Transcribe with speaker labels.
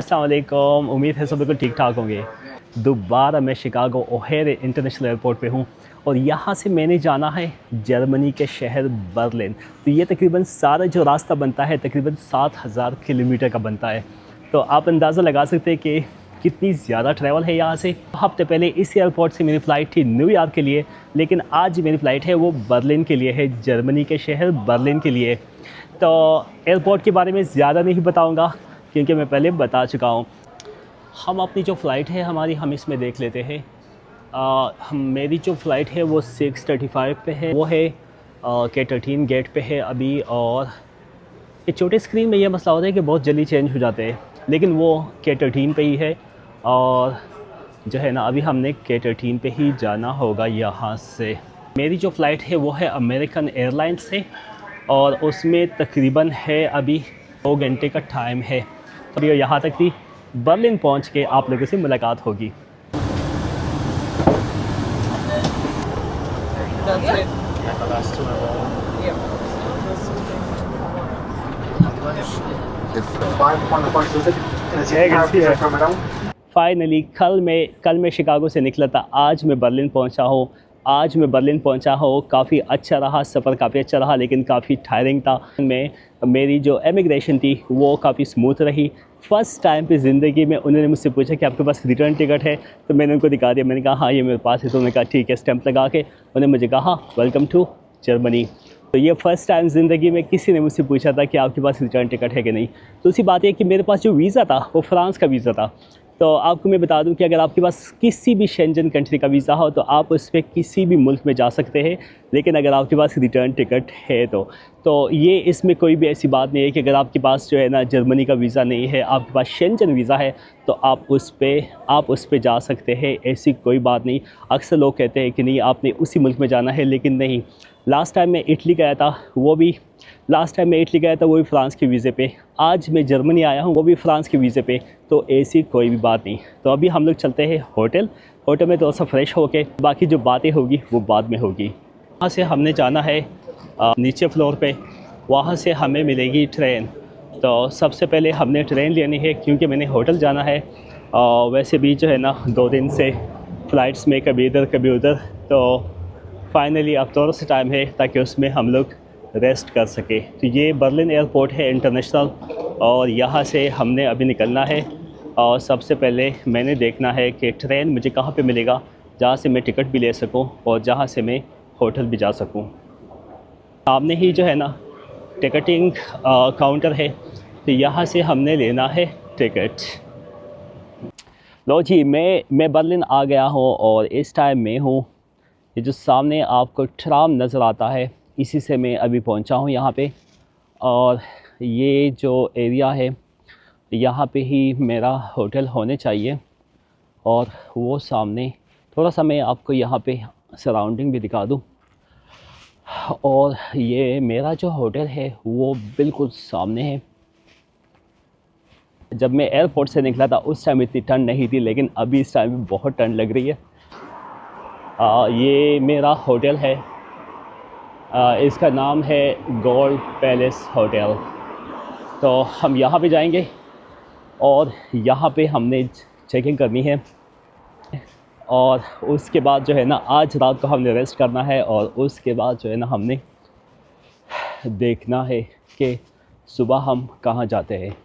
Speaker 1: अस्सलाम वालेकुम। उम्मीद है सब बिल्कुल ठीक ठाक होंगे। दोबारा मैं शिकागो ओहेर इंटरनेशनल एयरपोर्ट पे हूँ और यहाँ से मैंने जाना है जर्मनी के शहर बर्लिन। तो ये तकरीबन सारा जो रास्ता बनता है तकरीबन 7000 किलोमीटर का बनता है। तो आप अंदाज़ा लगा सकते हैं कि कितनी ज़्यादा ट्रैवल है यहाँ से। हफ्ते पहले इस एयरपोर्ट से मेरी फ़्लाइट थी न्यूयॉर्क के लिए, लेकिन आज मेरी फ़्लाइट है वो बर्लिन के लिए है, जर्मनी के शहर बर्लिन के लिए। तो एयरपोर्ट के बारे में ज़्यादा नहीं बताऊँगा क्योंकि मैं पहले बता चुका हूँ। हम अपनी जो फ़्लाइट है हम इसमें देख लेते हैं। मेरी जो फ़्लाइट है वो 6:35 पे है, वो है K13 गेट पे है अभी। और ये छोटे स्क्रीन में ये मसला होता है कि बहुत जल्दी चेंज हो जाते हैं, लेकिन वो K13 पे ही है। और जो है ना, अभी हमने K13 पे ही जाना होगा यहाँ से। मेरी जो फ़्लाइट है वो है अमेरिकन एयरलाइंस से और उसमें तकरीबन है अभी 2 घंटे का टाइम है। तो यहाँ तक थी, बर्लिन पहुँच के आप लोगों से मुलाकात होगी। फाइनली कल मैं शिकागो से निकला था, आज मैं बर्लिन पहुंचा हूँ। काफ़ी अच्छा रहा सफ़र, काफ़ी अच्छा रहा, लेकिन काफ़ी टायरिंग था। मेरी जो इमिग्रेशन थी वो काफ़ी स्मूथ रही। फ़र्स्ट टाइम पे ज़िंदगी में उन्होंने मुझसे पूछा कि आपके पास रिटर्न टिकट है, तो मैंने उनको दिखा दिया। मैंने कहा हाँ ये मेरे पास है। तो उन्होंने कहा ठीक है, स्टैंप लगा के उन्होंने मुझे कहा वेलकम टू जर्मनी। तो ये फ़र्स्ट टाइम ज़िंदगी में किसी ने मुझसे पूछा था कि आपके पास रिटर्न टिकट है कि नहीं। तो उसी बात है कि मेरे पास जो वीज़ा था वो फ़्रांस का वीज़ा था। तो आपको मैं बता दूं कि अगर आपके पास किसी भी शेंजन कंट्री का वीज़ा हो तो आप उस पर किसी भी मुल्क में जा सकते हैं, लेकिन अगर आपके पास रिटर्न टिकट है तो ये इसमें कोई भी ऐसी बात नहीं है कि अगर आपके पास जो है ना जर्मनी का वीज़ा नहीं है, आपके पास शेंजन वीज़ा है, तो आप उस पर जा सकते हैं। ऐसी कोई बात नहीं। अक्सर लोग कहते हैं कि नहीं आपने उसी मुल्क में जाना है, लेकिन नहीं। लास्ट टाइम मैं इटली गया था, वो भी फ़्रांस के वीज़े पे। आज मैं जर्मनी आया हूँ, वो भी फ़्रांस के वीज़े पे। तो ऐसी कोई भी बात नहीं। तो अभी हम लोग चलते हैं होटल में थोड़ा सा फ्रेश होके, बाकी जो बातें होगी वो बाद में होगी। वहाँ से हमने जाना है नीचे फ्लोर पे, वहाँ से हमें मिलेगी ट्रेन। तो सबसे पहले हमने ट्रेन लेनी है क्योंकि मैंने होटल जाना है। वैसे भी जो है ना 2 दिन से फ़्लाइट्स में कभी इधर कभी उधर, तो फाइनली अब थोड़ा सा टाइम है ताकि उसमें हम लोग रेस्ट कर सके। तो ये बर्लिन एयरपोर्ट है इंटरनेशनल, और यहाँ से हमने अभी निकलना है। और सबसे पहले मैंने देखना है कि ट्रेन मुझे कहाँ पे मिलेगा, जहाँ से मैं टिकट भी ले सकूँ और जहाँ से मैं होटल भी जा सकूँ। सामने ही जो है ना टिकटिंग काउंटर है, तो यहाँ से हमने लेना है टिकट। लो जी, मैं बर्लिन आ गया हूँ और इस टाइम में हूँ। ये जो सामने आपको ट्राम नज़र आता है, इसी से मैं अभी पहुंचा हूं यहाँ पे। और ये जो एरिया है यहाँ पे ही मेरा होटल होने चाहिए। और वो सामने थोड़ा सा मैं आपको यहाँ पे सराउंडिंग भी दिखा दूँ। और ये मेरा जो होटल है वो बिल्कुल सामने है। जब मैं एयरपोर्ट से निकला था उस टाइम इतनी ठंड नहीं थी, लेकिन अभी इस टाइम बहुत ठंड लग रही है। ये मेरा होटल है, इसका नाम है गोल्ड पैलेस होटल। तो हम यहाँ पे जाएंगे और यहाँ पे हमने चेकिंग करनी है, और उसके बाद जो है ना आज रात को हमने रेस्ट करना है, और उसके बाद जो है ना हमने देखना है कि सुबह हम कहाँ जाते हैं।